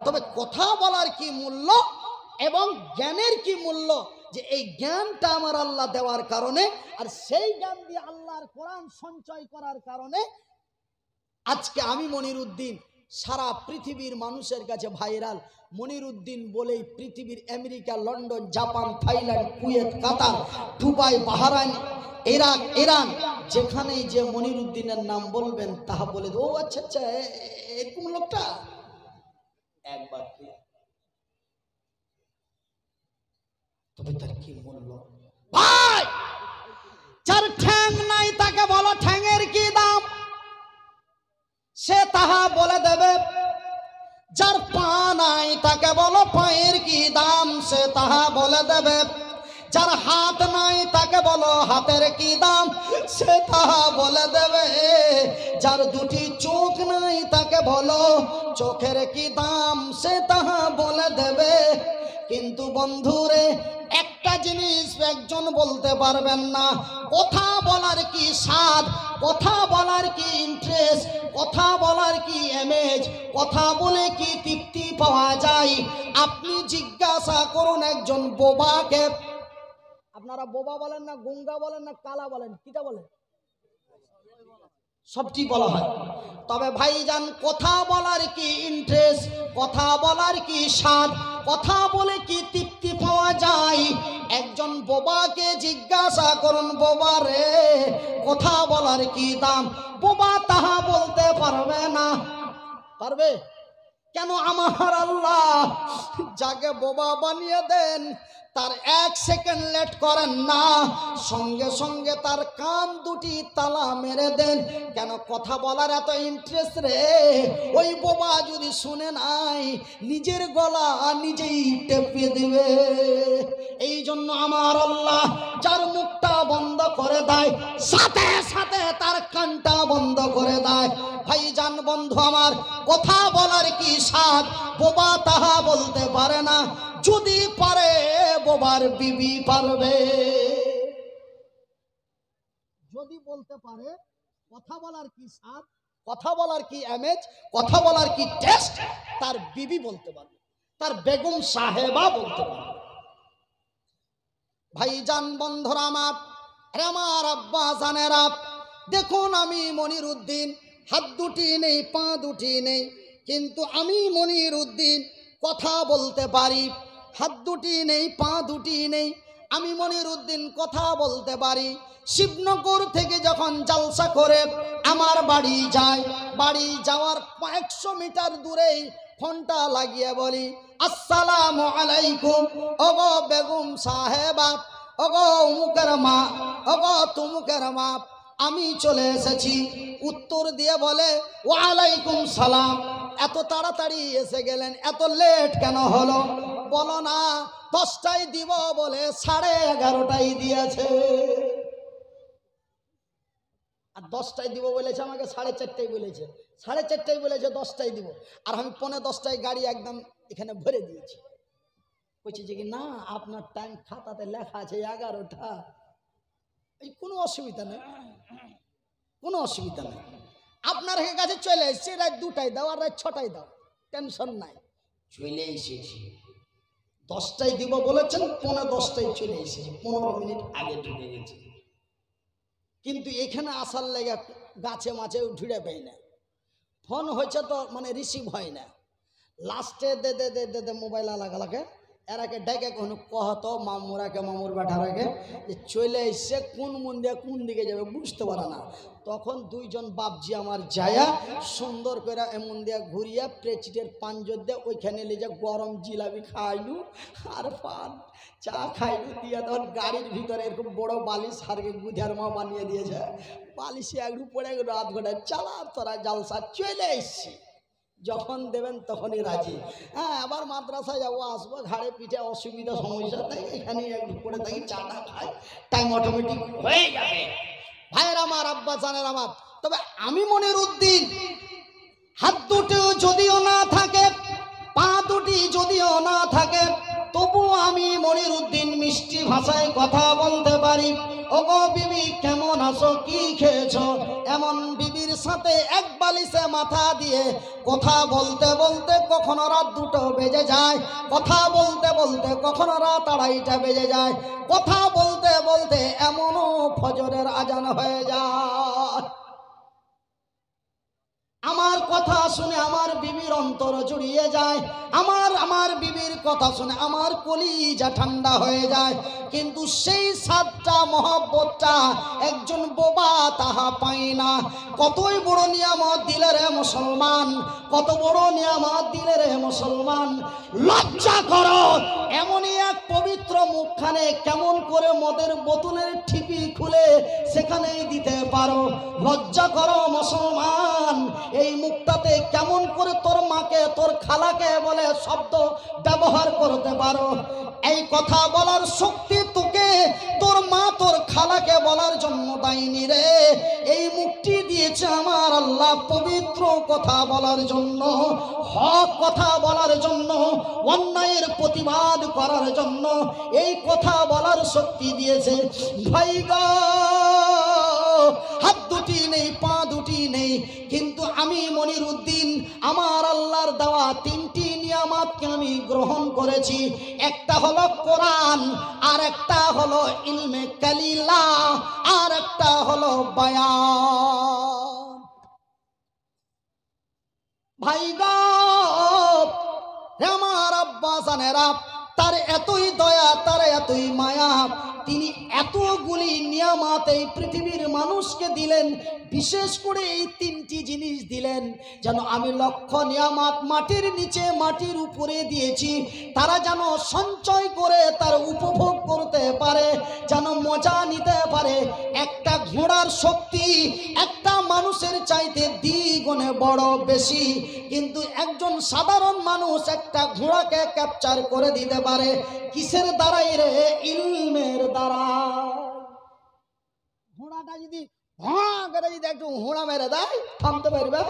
তবে কথা বলার কি মূল্য এবং জ্ঞানের কি মূল্য, যে এই জ্ঞানটা আমার আল্লাহ দেওয়ার কারণে আর সেই জ্ঞান দিয়ে আল্লাহর কোরআন সঞ্চয় করার কারণে আজকে আমি মনিরুদ্দিন সারা পৃথিবীর মানুষের কাছে ভাইরাল। মনিরুদ্দিন বলেই পৃথিবীর America, London, Japan, Thailand, Kuwait, Qatar, Dubai, Bahrain, Iraq, Iran, যেখানেই যে মনিরুদ্দিনের নাম বলবেন তাহা বলে ও আচ্ছা আচ্ছা এরকম লোকটা একবার। তবে তার কি মূল্য ভাই? যার ঠ্যাং নাই তাকে বলো ঠ্যাংয়ের কি দাম, সে তাহা বলে দেবে। যার পা নাই তাকে বলো পায়ের কি দাম, সে তাহা বলে দেবে। যার হাত নাই তাকে বলো হাতের কি দাম, সে তাহা বলে দেবে। যার দুটি চোখ নাই তাকে বলো চোখের কি দাম, সে তাহা বলে দেবে। কিন্তু বন্ধুরে একটা জিনিস একজন বলতে পারবেন না, কথা বলার কি স্বাদ, কথা বলার কি ইন্টারেস্ট, কথা বলার কি ইমেজ, কথা বলে কি তৃপ্তি পাওয়া যায়। আপনি জিজ্ঞাসা করুন একজন বোবাকে। আপনারা বোবা বলেন না, গুঙ্গা বলেন না, কালা বলেন, কিটা বলেন? সবটি বলা হয়। তবে ভাইজান কথা বলার কি ইন্টারেস্ট, কথা বলার কি স্বাদ, কথা বলে কি তৃপ্তি পাওয়া যায়, একজন বোবাকে জিজ্ঞাসা করুন, বোবা রে কথা বলার কি দাম, বোবা তাহা বলতে পারবে না। পারবে কেন? আমার আল্লাহ যাকে বোবা বানিয়ে দেন তার এক সেকেন্ড লেট করেন না, সঙ্গে সঙ্গে তার কান দুটি তালা মেরে দেন। কেন? কথা বলার এত ইন্টারেস্ট রে, ওই বোবা যদি শুনে নাই নিজের গলা নিজেই টেপে দিবে। এই জন্য আমার আল্লাহ যার মুখটা বন্ধ করে দেয় সাথে সাথে তার কানটা বন্ধ করে দেয়। ভাইজান বন্ধু আমার, কথা বলার কি স্বাদ, বোবা তাহা বলতে পারে না। যদি পারে বোবার বিবি পারবে। যদি বলতে পারে কথা বলার কি স্বাদ, কথা বলার কি আমেজ, কথা বলার কি টেস্ট, তার বিবি বলতে পারবে, তার বেগম সাহেবা বলতে পারবে। ভাইজান বন্ধুরা আমার, আমার আব্বা জানেরা, দেখুন আমি মনিরুদ্দিন হাত দুটি নেই, পা দুটি নেই, কিন্তু আমি মনিরুদ্দিন কথা বলতে পারি। হাত দুটি নেই, পা দুটি নেই, আমি মনিরুদ্দিন কথা বলতে পারি। শিবনগর থেকে যখন জালসা করে আমার বাড়ি যায়, বাড়ি যাওয়ার 100 মিটার দূরেই ফোনটা লাগিয়ে বলি, আসসালামু আলাইকুম, ওগো বেগম সাহেবা, ওগো অমুকের মা, ওগো তুমুকের মা, আমি চলে এসেছি। উত্তর দিয়ে বলে, ওয়ালাইকুম সালাম। এত তাড়াতাড়ি এসে গেলেন, এত লেট কেন হলো? বলো না 10টায় দিব বলে 11:30টায় দিয়েছে। আর 10টায় দিব বলেছে, আমাকে 4:30টায় বলেছে, 4:30টায় বলেছে 10টায় দিব, আর আমি 9:45টায় গাড়ি একদম এখানে ভরে দিয়েছি। বলছি যে কি না, আপনার টাইম খাতাতে লেখা আছে 11টা। এই কোনো অসুবিধা নেই, কোনো অসুবিধা নেই। আপনার কাছে চলে এসেছি, রাত 2টায় দাও আর রাত 6টায় দাও, টেনশন নাই। চলে এসেছি, 10টায় দিব বলেছেন, 9:45টায় চলে এসেছি, 15 মিনিট আগে ঢুকে গেছি। কিন্তু এখানে আসার লেগে গাছে মাছে ঢুড়ে পাই না, ফোন হয়েছে তো মানে রিসিভ হয় না। লাস্টে দে দে দে দে দে মোবাইল আলাগালাকে এরাকে ডেকে কোনো কহতো মামুরাকে, মামুর বেটারাকে, যে চলে এসছে, কোন মন দিয়ে কোন দিকে যাবে বুঝতে পারে না। তখন 2জন বাপজি আমার যায়া সুন্দর করে এমন দিয়ে ঘুরিয়া প্রেচিটের পাঞ্জর দিয়ে ওইখানে লিজে গরম জিলাপি খাইলু আর পান চা খাইলু দিয়ে, তখন গাড়ির ভিতরে এরকম বড় বালিশ হারকে গুধার মা বানিয়ে দিয়েছে, বালিশে একটু পড়ে গেল, 8 ঘন্টা চালা তোরা জালসা, চলে এসছি। যখন দেবেন তখনই রাজি। হ্যাঁ, আবার মাদ্রাসায় যাবো, আসবো, ঘাড়ে পিঠে অসুবিধা সমস্যা তাই এখানে একটু পড়ে থাকি, চাটা খাই, টাইম অটোমেটিক হয়ে যাবে। ভাইয়ের আমার, আব্বা জানের আমার, তবে আমি মনিরুদ্দিন হাত দুটো যদিও না থাকে, পা দুটি যদিও না থাকে, তবু আমি মনিরউদ্দিন মিষ্টি ভাষায় কথা বলতে পারি। ওগো বিবি কেমন আছো, কি খেয়েছো? এমন বিবির সাথে এক বালিশে মাথা দিয়ে কথা বলতে বলতে কখনো রাত 2টো বেজে যায়, কথা বলতে বলতে কখনো রাত 2:30টা বেজে যায়, কথা বলতে বলতে এমনও ফজরের আজান হয়ে যায়। আমার কথা শুনে আমার বিবির অন্তর জুড়িয়ে যায়, আমার বিবির কথা শুনে আমার কলিজা ঠান্ডা হয়ে যায়। কিন্তু সেই সাতটা মহব্বতটা একজন বোবা তাহা পায় না। কতই বড় নিয়ামত দিলে রে মুসলমান, কত বড় নিয়ামত দিলে রে মুসলমান। লজ্জা করো, এমনই এক পবিত্র মুখখানে কেমন করে মদের বোতলের ঠিপি খুলে সেখানেই দিতে পারো? লজ্জা করো মুসলমান, এই মুখটাতে কেমন করে তোর মাকে তোর খালাকে বলে শব্দ ব্যবহার করতে পারো? এই কথা বলার শক্তি তোকে তোর মা তোর খালাকে বলার জন্য দেয়নি রে। এই মুখটি দিয়েছে আমার আল্লাহ পবিত্র কথা বলার জন্য, হক কথা বলার জন্য, অন্যায়ের প্রতিবাদ করার জন্য এই কথা বলার শক্তি দিয়েছে। ভাই গো, হাত দুটি নেই, পা দুটি নেই, কিন্তু আমি মনিরউদ্দিন আমার আল্লাহর দেওয়া 3টি নিয়ামতকে আমি গ্রহণ করেছি। একটা হলো কোরআন, আর একটা হলো ইলমে কালিলা, আর একটা হলো বয়ান। ভাই গো, আমার আব্বা জানেরা, তার এতই দয়া, তার এতই মায়া, তিনি এতগুলি নিয়ামত এই পৃথিবীর মানুষকে দিলেন। বিশেষ করে এই 3টি জিনিস দিলেন যেন আমি লক্ষ নিয়ামত মাটির নিচে মাটির উপরে দিয়েছি, তারা যেন সঞ্চয় করে তার উপভোগ করতে পারে, যেন মজা নিতে পারে। একটা ঘোড়ার শক্তি একটা মানুষের চাইতে দ্বিগুণে বড় বেশি, কিন্তু একজন সাধারণ মানুষ একটা ঘোড়াকে ক্যাপচার করে দিতে পারে। কিসের দ্বারাই রে? ইলমের দ্বারা। ঘোড়াটা যদি একটু ঘোড়া মেরে দেয় থামতে পারবে,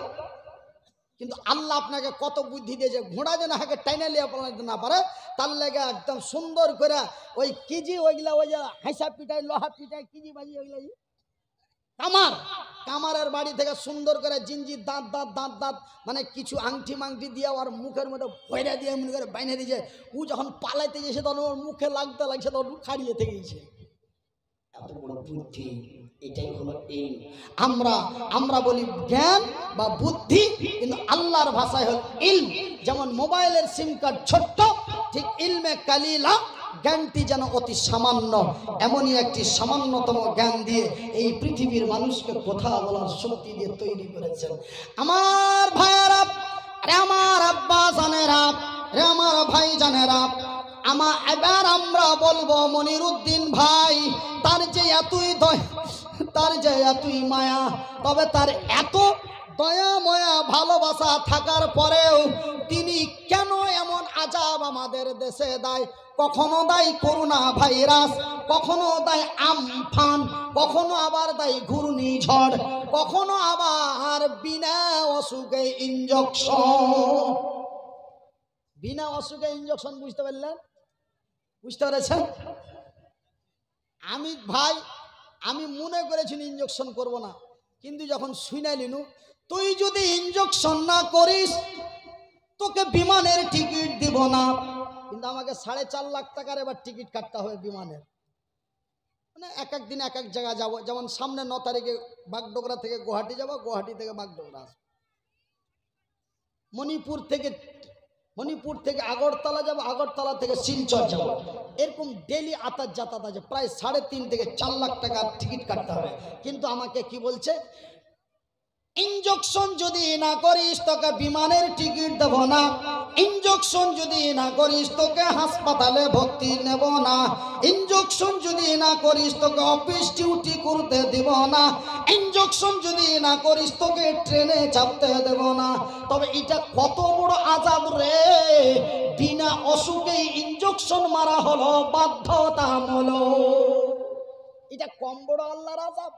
কিন্তু আল্লাহ আপনাকে কত বুদ্ধি দিয়েছে, ঘোড়া যেন হাকে টাইনে লিয়ে পড়াতে না পারে তার লেগে একদম সুন্দর করে ওই কিজি ওইগুলা, ওই যে হাইসা পিটাই লোহা পিটাই কিজি বাজি ওইগুলা কামারের বাড়ি থেকে সুন্দর করে জিঞ্জির দাঁত দাঁত দাঁত দাঁত মানে কিছু আংটি মাংটি দিয়ে আর মুখের মধ্যে ভয়রা দিয়ে মনে করে বাইনে দিয়েছে। ও যখন পালাইতে গেছে তখন ওর মুখে লাগতে লাগছে, তখন খাড়িয়ে থেকে গেছে। এত বড় বুদ্ধি, এটাই হলো এই। আমরা বলি জ্ঞান বা বুদ্ধি, কিন্তু আল্লাহর ভাষায় হল ইলম। যেমন মোবাইলের সিম কার্ড ছোট্ট, ঠিক ইলমে কালিলা জ্ঞানটি যেন অতি সামান্য। এমনই একটি সামান্যতম জ্ঞান দিয়ে এই পৃথিবীর মানুষকে কথা বলার শক্তি দিয়ে তৈরি করেছেন। আমার ভাইয়েরা, আমার আব্বা জানেরা, আমার ভাই জানেরা, এবার আমরা বলবো মনিরউদ্দিন ভাই, তার যে এতই দয়া, তার যে এতই মায়া, তবে তার এত দয়া ময়া ভালোবাসা থাকার পরেও তিনি কেন এমন আযাব আমাদের দেশে দেয়? কখনো দেয় করোনা ভাইরাস, কখনো দেয় আমফান, কখনো আবার দেয় ঘূর্ণিঝড়, কখনো আবার বিনা অসুখে ইনজেকশন। বিনা অসুখে ইনজেকশন বুঝতে পারলেন? বুঝতে পেরেছেন? আমি মনে করেছি ইনজেকশন করব না, কিন্তু যখন শুনাইলিনু তুই যদি ইনজেকশন না করিস তোকে বিমানের টিকিট দিব না। কিন্তু আমাকে 4.5 লাখ টাকার এবার টিকিট কাটতে হবে বিমানের, মানে এক এক দিন এক এক জায়গায় যাবো। যেমন সামনে 9 তারিখে বাগডোগরা থেকে গুয়াহাটি যাব, গুয়াহাটি থেকে বাগডোগরা আসবো, মণিপুর থেকে আগরতলা যাব, আগরতলা থেকে শিলচর যাব। এরকম ডেলি আতাত যাতায়াত আছে, প্রায় 3.5 থেকে 4 লাখ টাকার টিকিট কাটতে হবে। কিন্তু আমাকে কি বলছে, ইনজেকশন যদি না করিস তোকে বিমানের টিকিট দেব না, ইনজেকশন যদি না করিস তোকে হাসপাতালে ভর্তি নেব না, ইনজেকশন যদি না করিস তোকে অফিস ডিউটি করতে দেব না, ইনজেকশন যদি না করিস তোকে ট্রেনে চাপতে দেব না। তবে এটা কত বড় আযাব রে! বিনা অসুখে ইনজেকশন মারা হলো বাধ্যতামূলক। এটা কম বড় আল্লাহর আযাব?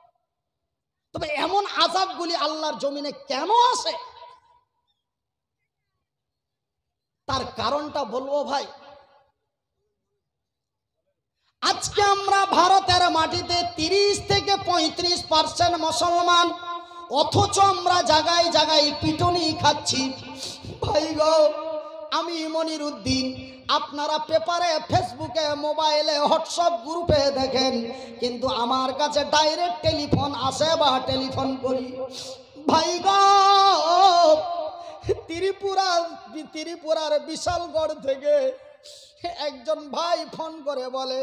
তবে এমন আযাবগুলি আল্লাহর জমিনে কেন আসে তার কারণটা বলবো ভাই। আজকে আমরা ভারতের মাটিতে 30 থেকে 35% মুসলমান, অথচ আমরা জায়গায় জায়গায় পিটুনি খাচ্ছি। ভাই গো, আমি মনিরউদ্দিন, আপনারা পেপারে, ফেসবুকে, মোবাইলে, হোয়াটসঅ্যাপ গ্রুপে দেখেন, কিন্তু আমার কাছে ডাইরেক্ট টেলিফোন আসে বা টেলিফোন করি। ভাই গো, ত্রিপুরার বিশালগড় থেকে একজন ভাই ফোন করে বলে,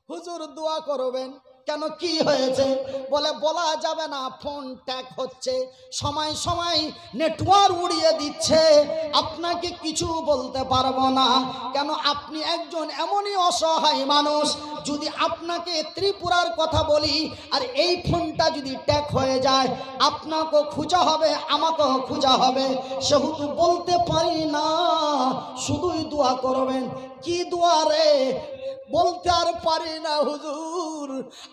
হুজুর দোয়া করবেন। কেন, কি হয়েছে? বলে বলা যাবে না, ফোন ট্যাগ হচ্ছে, সময় সময় নেটওয়ার্ক উড়িয়ে দিচ্ছে, আপনাকে কিছু বলতে পারবো না। কেন, আপনি একজন এমনই অসহায় মানুষ, যদি আপনাকে ত্রিপুরার কথা বলি আর এই ফোনটা যদি ট্যাগ হয়ে যায়, আপনাকেও খোঁজা হবে, আমাকেও খোঁজা হবে, সেহেতু বলতে পারি না, শুধুই দোয়া করবেন। কি দোয়া রে? বলতে আর পারি না হুজুর,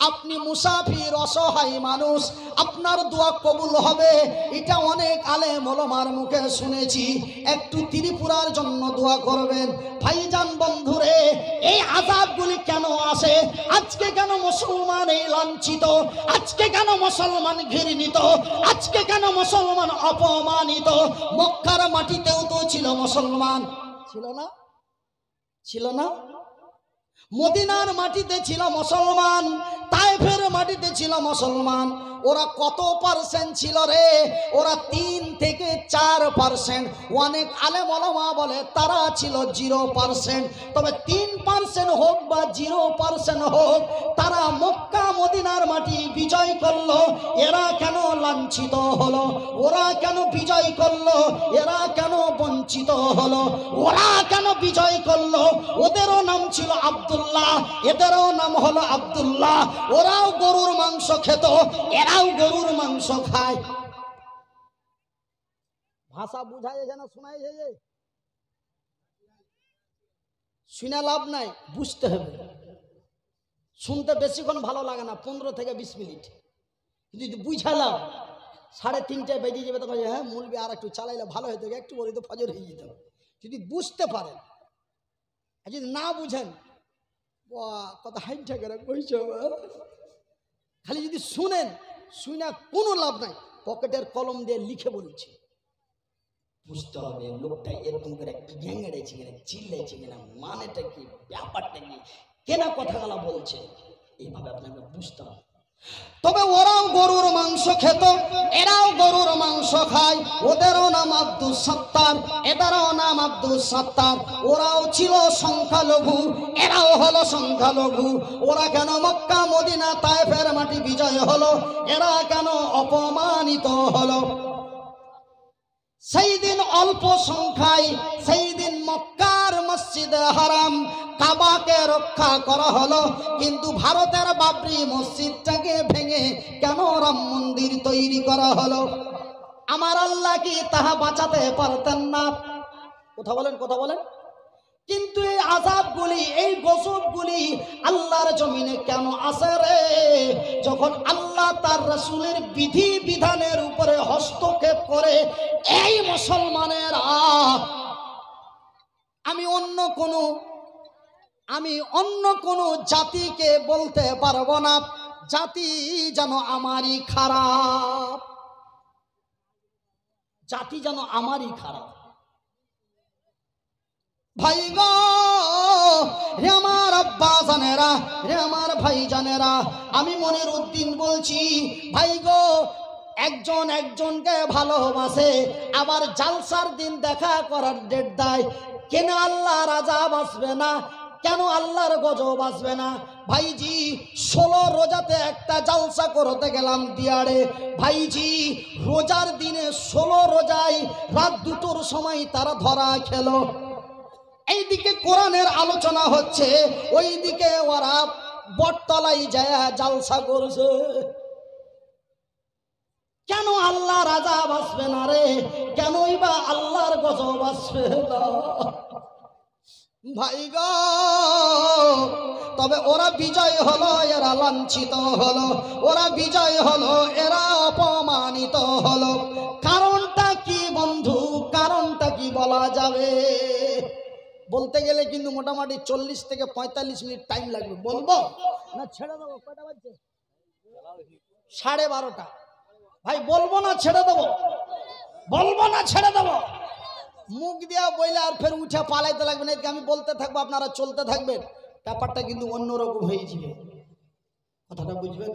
আপনি মুসাফির, অসহায় মানুষ, আপনার দোয়া কবুল হবে, এটা অনেক আলেম ওলামার মুখে শুনেছি, একটু ত্রিপুরার জন্য দোয়া করবেন। ভাইজান বন্ধুরে, এই আযাবগুলি কেন আসে? আজকে কেন মুসলমান এই লাঞ্ছিত? আজকে কেন মুসলমান ঘৃণিত? আজকে কেন মুসলমান অপমানিত? মক্কার মাটিতেও তো ছিল মুসলমান, ছিল না? ছিল না? মদিনার মাটিতে ছিল মুসলমান, তায়েফের মাটিতে ছিল মুসলমান। ওরা কত পার্সেন্ট ছিল রে? ওরা 3 থেকে 4%। অনেক আলেম ওলামা বলে তারা ছিল 0%। তবে 3% হোক বা 0% হোক, তারা মক্কা মদিনার মাটি বিজয় করলো। এরা কেন লাঞ্ছিত হলো? ওরা কেন বিজয় করলো? এরা কেন বঞ্চিত হলো? ওরা কেন বিজয় করলো? ওদেরও নাম ছিল আব্দুল্লাহ, এদেরও নাম হলো আব্দুল্লাহ। ওরাও গরুর মাংস খেত, এরাও গরুর মাংস খায়। ভাষা বুঝাই যায় না, শোনাই যায়? শুনে লাভ নাই, বুঝতে হবে। শুনতে বেশিক্ষণ ভালো লাগে না, 15 থেকে 20 মিনিট, কিন্তু যদি বুঝালাম 3:30 বেজে যাবে, তখন হ্যাঁ মুলবি আর একটু চালাইলে ভালো হতো, একটু বলি তো ফজর হয়ে যেত। যদি বুঝতে পারেন, আর যদি না বুঝেন, কত হাইটা করে কইছো, খালি যদি শুনেন, শুনে কোনো লাভ নাই। পকেটের কলম দিয়ে লিখে বলছি, বুঝতে হবে লোকটা এরকম করে গ্যাংড়েছে কিনা, চিল্লাইছে কিনা, মানেটা কি, ব্যাপারটা কি, কেনা কথাগুলো বলছে, এইভাবে আপনাকে বুঝতে হবে। তবে ওরাও গরুর মাংস খেত, এরাও গরুর মাংস খায়। ওদেরও নাম আব্দুল সাত্তার, এদেরও নাম আব্দুল সাত্তার। ওরাও ছিল সংখ্যালঘু, এরাও হলো সংখ্যালঘু। ওরা কেন মক্কা মদিনা তায়েফের মাটি বিজয় হলো? এরা কেন অপমানিত হলো? সেই দিন অল্প সংখ্যায়, সেই দিন মক্কার মসজিদে হারাম কাবাকে রক্ষা করা হলো, কিন্তু ভারতের বাবরি মসজিদটাকে ভেঙে কেন রাম মন্দির তৈরি করা হলো? আমার আল্লাহ কি তাহা বাঁচাতে পারতেন না? কথা বলেন, কথা বলেন। কিন্তু এই আযাবগুলি, এই গজবগুলি আল্লাহর জমিনে কেন আসে রে? যখন আল্লাহ তার রাসূলের বিধি বিধানের উপরে হস্তক্ষেপ করে, এই মুসলমানেরা, আমি অন্য কোনো জাতিকে বলতে পারবো না, জাতি যেন আমারই খারাপ, জাতি যেন আমারই খারাপ। ভাই গো, রে আমার আব্বা জানেরা, রে আমার ভাই জানেরা, আমি মনিরউদ্দিন বলছি, ভাই গো, একজন একজনকে ভালোবাসে, আবার জালসার দিন দেখা করার ডেট দেয়। কেন আল্লাহর আযাব আসবে না? কেন আল্লাহর গজব আসবে না? ভাইজি, 16 রোজাতে একটা জালসা করতে গেলাম দিয়াড়ে। ভাইজি, রোজার দিনে 16 রোজায় রাত 2টোর সময় তারা ধরা খেলো। এইদিকে কোরআনের আলোচনা হচ্ছে, ওইদিকে ওরা বটতলায় যায় জালসা করছে। কেন আল্লাহর আযাব আসবে না রে? কেনই বা আল্লাহর গজব আসবে না? ভাই গো, তবে ওরা বিজয় হলো, এরা লাঞ্ছিত হলো। ওরা বিজয় হলো, এরা অপমানিত হলো। কারণটা কি বন্ধু? কারণটা কি বলা যাবে? বলতে গেলে কিন্তু মোটামুটি 40 থেকে 45 মিনিট টাইম লাগবে। বলবো না ছেড়ে দেবো? কয়টা বাজছে? 12:30। ভাই বলবো না ছেড়ে দেবো? বলবো না ছেড়ে দেবো? মুখ দিয়া বইলে আর ফের উঠে পালাইতে লাগবে না। আমি বলতে থাকবো, আপনারা চলতে থাকবেন, ব্যাপারটা কিন্তু অন্যরকম হয়ে যাবে। কথাটা বুঝবেন?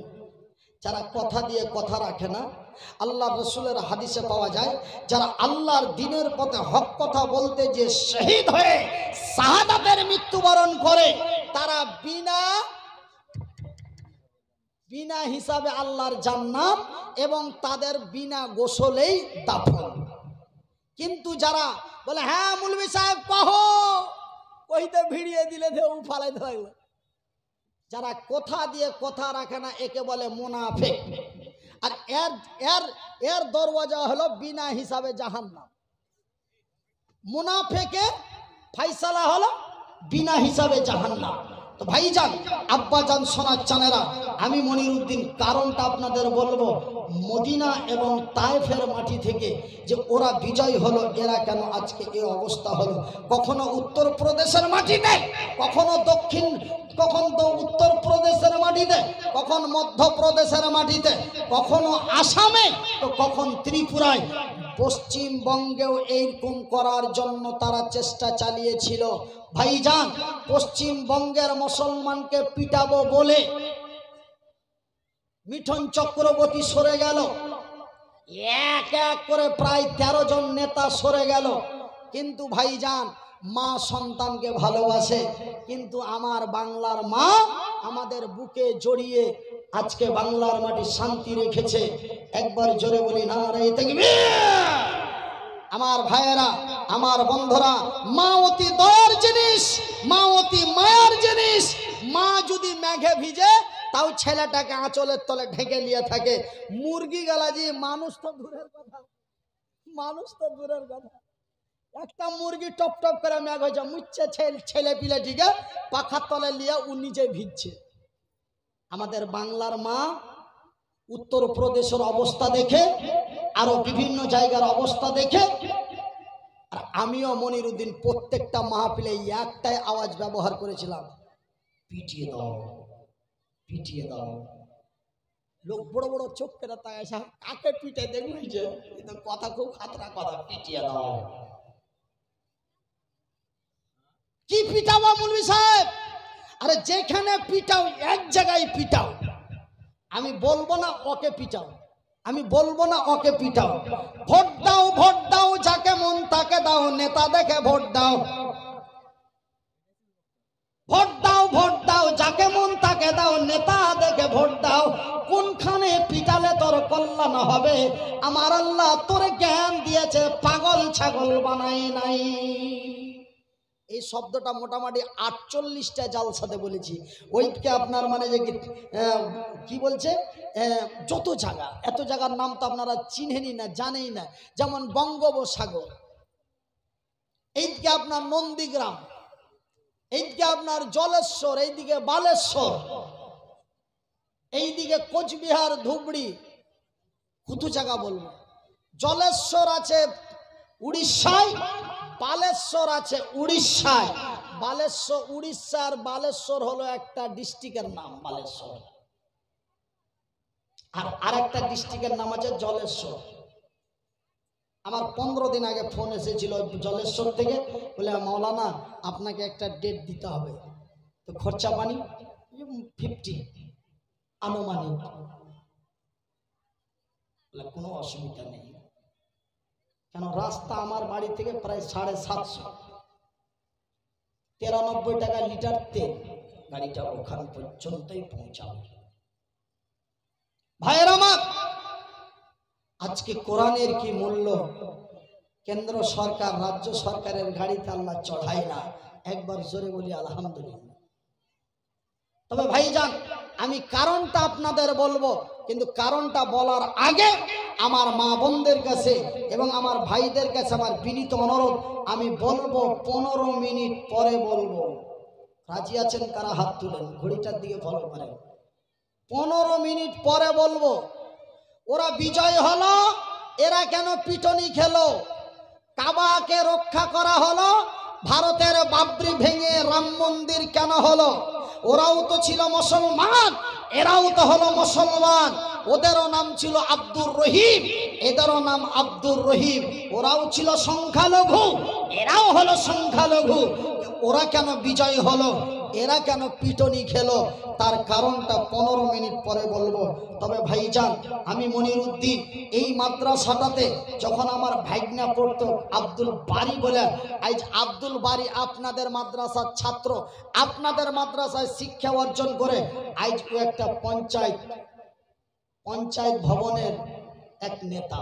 যারা কথা দিয়ে কথা রাখে না, আল্লাহ রসুলের হাদিসে পাওয়া যায়, যারা আল্লাহর দ্বীনের পথে হক কথা বলতে যে শহীদ হয়ে শাহাদাতের মৃত্যুবরণ করে, তারা বিনা হিসাবে আল্লাহর জান্নাত এবং তাদের বিনা গোসলেই দাফন। কিন্তু যারা বলে হ্যাঁ মৌলভী সাহেব কহো, কইতে ভিড়িয়ে দিলে দেও ফালাইতে লাগলো, যারা কথা দিয়ে কথা রাখে না, একে বলে মুনাফিক। আর এর দরওয়াজা হলো বিনা হিসাবে জাহান্নাম। মুনাফিকের ফয়সালা হলো বিনা হিসাবে জাহান্নাম। তো ভাইজান, আব্বাজান, সোনার চানেরা, আমি মনিরউদ্দিন কারণটা আপনাদের বলবো। মদিনা এবং তায়েফের মাটি থেকে যে ওরা বিজয় হলো, এরা কেন আজকে এই অবস্থা হলো? কখনো উত্তরপ্রদেশের মাটিতে, কখনো উত্তরপ্রদেশের মাটিতে, কখন মধ্যপ্রদেশের মাটিতে, কখনো আসামে, তো কখন ত্রিপুরায়। পশ্চিমবঙ্গেও এইরকম করার জন্য তারা চেষ্টা চালিয়েছিল। ভাইজান, পশ্চিমবঙ্গের মুসলমানকে পিটাবো বলে মিঠন চক্রবর্তী সরে গেল, এক এক করে প্রায় 13 জন নেতা সরে গেল। কিন্তু ভাইজান, মা সন্তানকে ভালোবাসে, কিন্তু আমার বাংলার মা আমাদের বুকে জড়িয়ে আজকে বাংলার মাটি শান্তি রেখেছে। একবার জোরে বলি নারে তাকবীর। আমার ভাইয়েরা, আমার বন্ধুরা, মা অতি দয়ার জিনিস, মা অতি মায়ার জিনিস। মা যদি মেঘে ভিজে, তাও ছেলেটাকে আঁচলের তলে ঢেকে নিয়ে থাকে। মুরগি গালাজি, মানুষ তো দূরের কথা, মানুষ তো দূরের কথা। একটা মুরগি টপ টপ করে মেঘ হয়েছে, মুচ্ছে ছেলে পিলে ঠিক পাখার তলে লিয়ে ও নিজে ভিজছে। আমাদের বাংলার মা উত্তরপ্রদেশের অবস্থা দেখে, আরো বিভিন্ন জায়গার অবস্থা দেখে, আর আমিও মনিরউদ্দিন প্রত্যেকটা মাহফিলে একটাই আওয়াজ ব্যবহার করেছিলাম, পিটিয়ে দাও, পিটিয়ে দাও। লোক বড় বড় চোখ করে তাকাইছে, কাকে পিটে দেখুইছে, কথা খুব খাতরা কথা, পিটিয়ে দাও। কি পিটাবো মৌলভী সাহেব? আরে যেখানে পিটাও এক জায়গায় পিটাও। আমি বলবো না ওকে পিটাও, আমি বলবো না ওকে পিটাও। ভোট দাও, ভোট দাও, যাকে মন তাকে দাও, নেতা দেখে ভোট দাও। ভোট দাও, ভোট দাও, যাকে মন তাকে দাও, নেতা দেখে ভোট দাও। কোনখানে পিটালে তোর কল্যাণ হবে? আমার আল্লাহ তোর জ্ঞান দিয়েছে, পাগল ছাগল বানাই নাই। এই শব্দটা মোটামুটি 48টা জালসাতে বলেছি। ওইকে আপনার মানে যে কি বলছে, যত জায়গা, এত জায়গার নাম তো আপনারা চিনেনই না, জানেই না। যেমন বঙ্গোপসাগর, এইদিকে আপনার নন্দীগ্রাম, এইদিকে আপনার জলেশ্বর, এইদিকে বালেশ্বর, এইদিকে কোচবিহার, ধুবড়ি, কত জায়গা বলবো। জলেশ্বর আছে উড়িষ্যায়, বালেশ্বর আছে উড়িষ্যায়। বালেশ্বর উড়িষ্যার, বালেশ্বর হলো একটা ডিস্ট্রিক্টের নাম বালেশ্বর, আর আরেকটা ডিস্ট্রিক্টের নাম আছে জলেশ্বর। আমার 15 দিন আগে ফোন এসেছিল জলেশ্বর থেকে, বলে মাওলানা আপনাকে একটা ডেট দিতে হবে, তো খরচা পানি 50 আনুমানিক। কোনো অসুবিধা নেই, কেন রাস্তা আমার বাড়ি থেকে প্রায় 750, 93 টাকা লিটার তেল, গাড়িটা ওখান পর্যন্তই পৌঁছাবে। ভাইয়ের আমার, আজকে কোরআনের কি মূল্য? কেন্দ্র সরকার, রাজ্য সরকারের গাড়িতে আল্লাহ চড়ায় না। একবার জোরে বলি আলহামদুলিল্লাহ। তবে ভাইজান, আমি কারণটা আপনাদের বলবো, কিন্তু কারণটা বলার আগে আমার মা বোনদের কাছে এবং আমার ভাইদের কাছে আমার বিনীত অনুরোধ, আমি বলবো 15 মিনিট পরে বলবো। রাজি আছেন কারা? হাত তুলেন, ঘড়িটার দিকে ফলো করেন। 15 মিনিট পরে বলবো। ওরা বিজয় হলো, এরা কেন পিটনি খেলো? কাবাকে রক্ষা করা হলো, ভারতের বাবরি ভেঙে রাম মন্দির কেন হলো? ওরাও তো ছিল মুসলমান, এরাও তো হলো মুসলমান। ওদেরও নাম ছিল আব্দুর রহিম, এদেরও নাম আব্দুর রহিম। ওরাও ছিল সংখ্যালঘু, এরাও হলো সংখ্যালঘু। ওরা কেন বিজয় হলো, এরা কেন পিটনি খেলো, তার কারণটা 15 মিনিট পরে বলবো। তবে ভাইজান, আমি মনিরউদ্দিন এই মাদ্রাসাটাতে যখন আমার ভাইগনা পড়তো আব্দুল বারি বলে, আজ আব্দুল বারি আপনাদের মাদ্রাসার ছাত্র, আপনাদের মাদ্রাসায় শিক্ষা অর্জন করে আজ ও একটা পঞ্চায়েত ভবনের এক নেতা,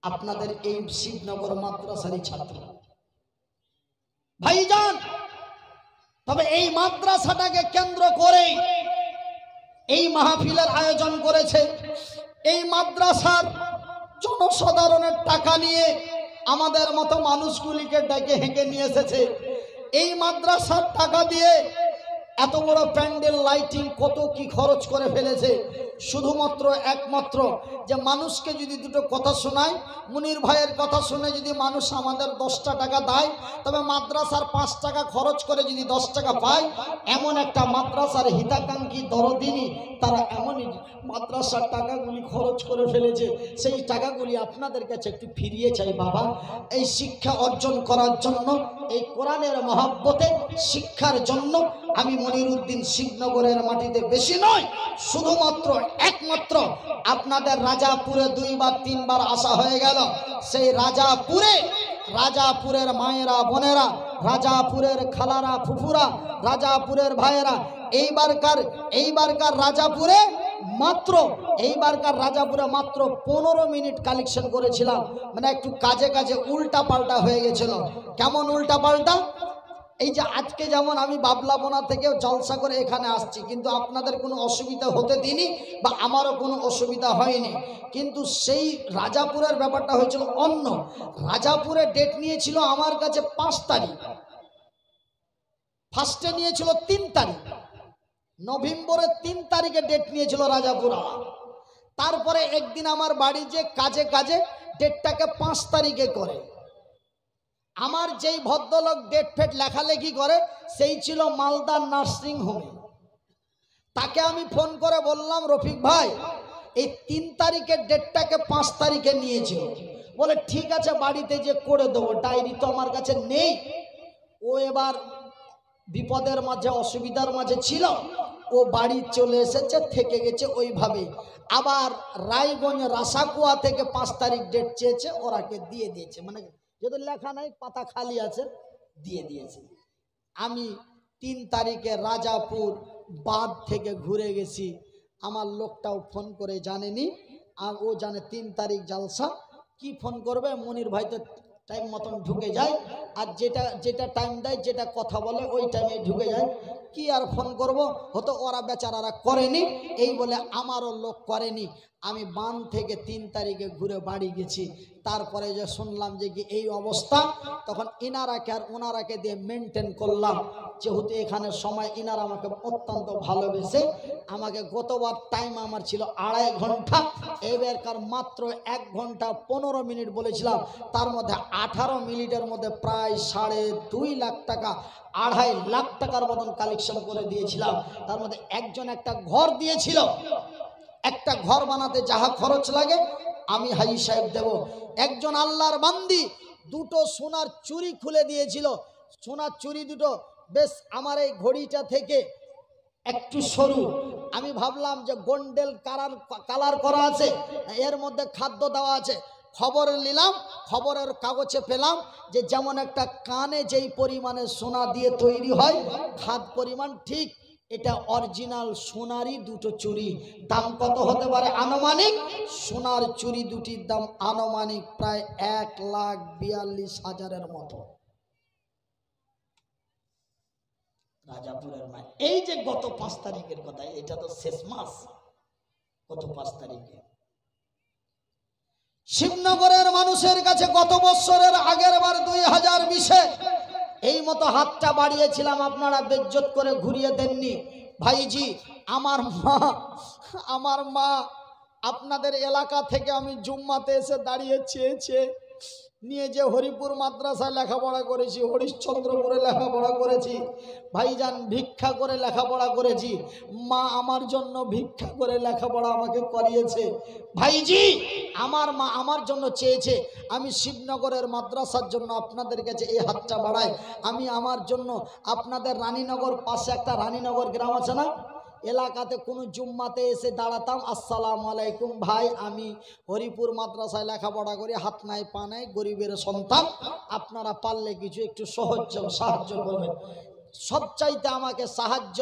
আপনাদের এই শিবনগর মাদ্রাসারই ছাত্র। ভাইজান, তবে এই মাদ্রাসাটাকে কেন্দ্র করে এই মাহফিলের আয়োজন করেছে। এই মাদ্রাসার জনসাধারণের টাকা নিয়ে আমাদের মতো মানুষগুলিকে ডেকে হেঁকে নিয়ে এসেছে। এই মাদ্রাসার টাকা দিয়ে এত বড় প্যান্ডেল, লাইটিং, কত কি খরচ করে ফেলেছে। শুধুমাত্র একমাত্র যে মানুষকে যদি দুটো কথা শোনায়, মুনির ভাইয়ের কথা শুনে যদি মানুষ আমাদের 10টা টাকা দেয়, তবে মাদ্রাসার 5 টাকা খরচ করে যদি 10 টাকা পায়, এমন একটা মাদ্রাসার হিতাকাঙ্ক্ষী দরদিনী তারা এমনই মাদ্রাসার টাকাগুলি খরচ করে ফেলেছে। সেই টাকাগুলি আপনাদের কাছে একটু ফিরিয়ে চাই বাবা। এই শিক্ষা অর্জন করার জন্য, এই কোরআনের মহব্বতে শিক্ষার জন্য আমি মনিরউদ্দিন শিবনগরের মাটিতে বেশি নয়, শুধুমাত্র একমাত্র আপনাদের রাজাপুরে 2 বার 3 বার আসা হয়ে গেল। সেই রাজাপুরের মায়েরা বোনেরা, রাজাপুরের খালারা ফুফুরা, রাজাপুরের ভাইয়েরা, এইবারকার রাজাপুরে মাত্র 15 মিনিট কালেকশন করেছিলাম। মানে একটু কাজে উল্টা পাল্টা হয়ে গেছিল। কেমন উল্টা পাল্টা? এই যে আজকে যেমন আমি বাবলাবোনা থেকে জলসা করে এখানে আসছি, কিন্তু আপনাদের কোনো অসুবিধা হতে দিইনি বা আমারও কোনো অসুবিধা হয়নি। কিন্তু সেই রাজাপুরের ব্যাপারটা হয়েছিল অন্য। রাজাপুরে ডেট নিয়েছিল আমার কাছে 5 তারিখ, ফার্স্টে নিয়েছিল 3 তারিখ, নভেম্বরের 3 তারিখে ডেট নিয়েছিল রাজাপুরা। তারপরে একদিন আমার বাড়ি যে কাজে ডেটটাকে 5 তারিখে করে। আমার যেই ভদ্রলোক ডেট ফেট লেখালেখি করে সেই ছিল মালদা নার্সিং হোমে। তাকে আমি ফোন করে বললাম, রফিক ভাই এই 3 তারিখের ডেটটাকে 5 তারিখে নিয়েছে। বলে ঠিক আছে, বাড়িতে যে করে দেবো, ডায়েরি তো আমার কাছে নেই। ও এবার বিপদের মাঝে, অসুবিধার মাঝে ছিল, ও বাড়ি চলে এসেছে, থেকে গেছে ওইভাবে। আবার রায়গঞ্জ রাসাকুয়া থেকে 5 তারিখ ডেট চেয়েছে, ওরাকে দিয়ে দিয়েছে। মানে যদি লেখা নাই, পাতা খালি আছে, দিয়ে দিয়েছে। আমি 3 তারিখে রাজাপুর বাঁধ থেকে ঘুরে গেছি। আমার লোকটাও ফোন করে জানেনি, আর ও জানে 3 তারিখ জালসা। কি ফোন করবে, মনির ভাই তো টাইম মতন ঢুকে যায়, আর যেটা টাইম দেয়, যেটা কথা বলে ওই টাইমে ঢুকে যায়। কি আর ফোন করব, হতো ওরা বেচারারা করেনি, এই বলে আমারও লোক করেনি। আমি বান থেকে 3 তারিখে ঘুরে বাড়ি গেছি। তারপরে যে শুনলাম যে কি এই অবস্থা, তখন ইনারাকে আর ওনারাকে দিয়ে মেনটেন করলাম। যেহেতু এখানে সময়, ইনারা আমাকে অত্যন্ত ভালোবেসে, আমাকে গতবার টাইম আমার ছিল 2.5 ঘন্টা, এবারকার মাত্র 1 ঘন্টা 15 মিনিট বলেছিলাম। তার মধ্যে 18 মিনিটের মধ্যে প্রায় 2.5 লাখ টাকা, 2.5 লাখ টাকার মতন কালেকশন করে দিয়েছিলাম। তার মধ্যে একজন একটা ঘর দিয়েছিল, একটা ঘর বানাতে যাহা খরচ লাগে আমি হাজি সাহেব দেব। একজন আল্লাহর বান্দি 2টো সোনার চুড়ি খুলে দিয়েছিল। সোনার চুড়ি 2টো বেশ আমার এই ঘড়িটা থেকে একটু সরু। আমি ভাবলাম যে গোল্ডেন কালার করা আছে, এর মধ্যে খাদ্য দেওয়া আছে। খবর নিলাম, খবরের কাগজে পেলাম যে যেমন একটা কানে যেই পরিমাণে সোনা দিয়ে তৈরি হয়, খাদ পরিমাণ ঠিক এটা অরিজিনাল সোনারই 2টো চুড়ি। দাম কত হতে পারে আনুমানিক? সোনার চুড়ি 2টির দাম আনুমানিক প্রায় 1,42,000-এর মতো। রাজাপুরের মা, এই যে গত 5 তারিখের কথা, এটা তো শেষ মাস, গত 5 তারিখে শিবনগরের মানুষের কাছে গত বছরের আগের বার 2020-এ এই মতো হাতটা বাড়িয়েছিলাম, আপনারা বেজ্জত করে ঘুরিয়ে দেননি। ভাইজি, আমার মা আপনাদের এলাকা থেকে আমি জুম্মাতে এসে দাঁড়িয়ে চেয়েছে নিয়ে যে হরিপুর মাদ্রাসায় লেখাপড়া করেছি, হরিশ্চন্দ্রপুরে লেখাপড়া করেছি, ভাইজান ভিক্ষা করে লেখাপড়া করেছি, মা আমার জন্য ভিক্ষা করে লেখাপড়া আমাকে করিয়েছে। ভাইজি আমার মা আমার জন্য চেয়েছে আমি শিবনগরের মাদ্রাসার জন্য আপনাদের কাছে এই হাতটা বাড়াই। আমি আমার জন্য আপনাদের রানীনগর পাশে একটা রানীনগর গ্রাম আছে না, এলাকাতে কোনো জুম্মাতে এসে দাঁড়াতাম, আসসালামু আলাইকুম ভাই, আমি হরিপুর মাদ্রাসায় লেখাপড়া করি, হাত নাই পা নাই, গরিবের সন্তান, আপনারা পারলে কিছু একটু সাহায্য করবেন। সবচাইতে আমাকে সাহায্য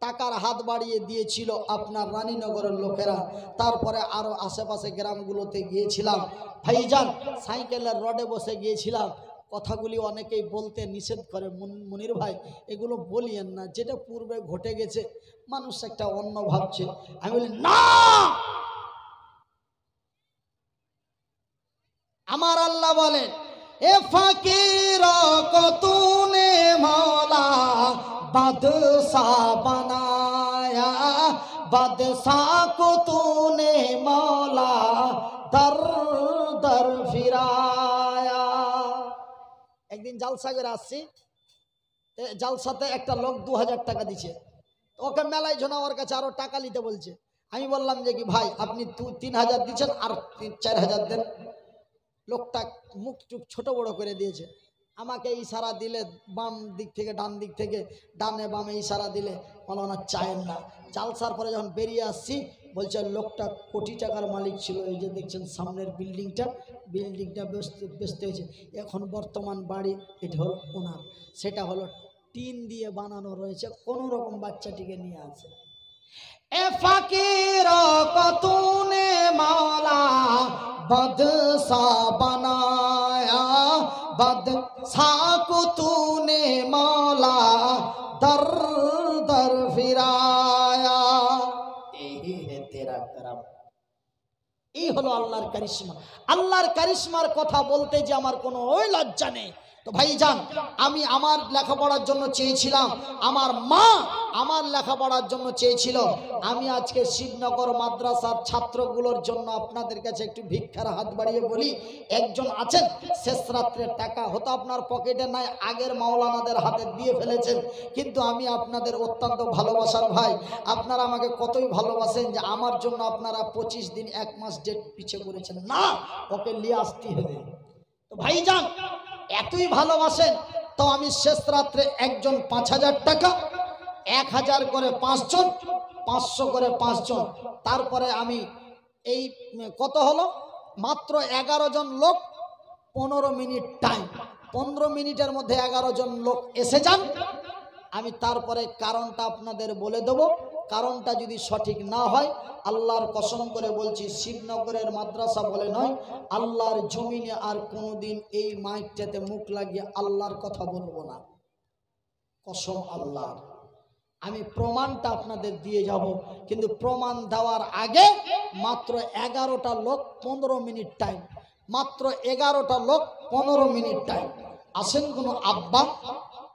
টাকার হাত বাড়িয়ে দিয়েছিল আপনার রানীনগরের লোকেরা। তারপরে আরও আশেপাশে গ্রামগুলোতে গিয়েছিলাম ভাইজান, সাইকেলের রডে বসে গিয়েছিলাম। কথাগুলি অনেকেই বলতে নিষেধ করে, মনির ভাই এগুলো বলিয়েন না, যেটা পূর্বে ঘটে গেছে মানুষ একটা অন্য ভাবছে। আমি বলি না, আমার আল্লাহ বলেন এ ফকির কতুনে মৌলা বাদশা বানায়া, বাদশাহ को तूने मौला दर दर फिराया। একদিন জালসা করে আসছি, জালসাতে একটা লোক 2000 টাকা দিচ্ছে, ওকে মেলায় ঝোনা ওর কাছে আরো টাকা নিতে বলছে। আমি বললাম যে কি ভাই আপনি 3000 দিচ্ছেন আর 4000 দেন। লোকটা মুখ চুপ ছোট বড় করে দিয়েছে, আমাকে ইশারা দিলে বাম দিক থেকে ডান দিক থেকে, ডানে বামে ইশারা দিলে মৌলানা চায়েন না। জালসার পরে যখন বেরিয়ে আসছি বলছে লোকটা কোটি টাকার মালিক ছিল, এই যে দেখছেন সামনের বিল্ডিংটা বেচতে হয়েছে, এখন বর্তমান বাড়ি এটা হলো ওনার, সেটা হলো টিন দিয়ে বানানো রয়েছে, কোনো রকম বাচ্চাটিকে নিয়ে আছে। এ ফকির কতুনে মৌলা বাদশা বানায়া, বাদশাহ को तूने मौला दर दर फिराया। यही है तेरा करम। এই হলো আল্লাহর কারিশমা। আল্লাহর কারিশমার কথা বলতে যে আমার কোনো ওই লজ্জা নেই। তো ভাইজান আমি আমার লেখাপড়ার জন্য চেয়েছিলাম, আমার মা আমার লেখাপড়ার জন্য চেয়েছিল, আমি আজকে শিবনগর মাদ্রাসার ছাত্রগুলোর জন্য আপনাদের কাছে একটু ভিক্ষার হাত বাড়িয়ে বলি, একজন আছেন শেষ রাত্রে টাকা হয়তো আপনার পকেটে নাই, আগের মাওলানাদের হাতে দিয়ে ফেলেছেন, কিন্তু আমি আপনাদের অত্যন্ত ভালোবাসার ভাই, আপনারা আমাকে কতই ভালোবাসেন যে আমার জন্য আপনারা 25 দিন 1 মাস ডেট পিছিয়ে করেছেন, না ওকে নিয়ে আসতে হবে। তো ভাইজান এতই ভালোবাসেন, তো আমি শেষ রাত্রে একজন 5000 টাকা, 1000 করে 5 জন, 500 করে 5 জন, তারপরে আমি এই কত হলো মাত্র 11 জন লোক, 15 মিনিট টাইম, 15 মিনিটের মধ্যে 11 জন লোক এসে যান। আমি তারপরে কারণটা আপনাদের বলে দেব, কারণটা যদি সঠিক না হয় আল্লাহর কসম করে বলছি শিবনগরের মাদ্রাসা বলে নয়, আল্লাহর জমিনে আর কোনোদিন এই মাইকটাতে মুখ লাগিয়ে আল্লাহর কথা বলবো না, কসম আল্লাহ। আমি প্রমাণটা আপনাদের দিয়ে যাব, কিন্তু প্রমাণ দেওয়ার আগে মাত্র 11টা লোক 15 মিনিট টাইম, মাত্র 11টা লোক 15 মিনিট টাইম। আসেন কোনো আব্বা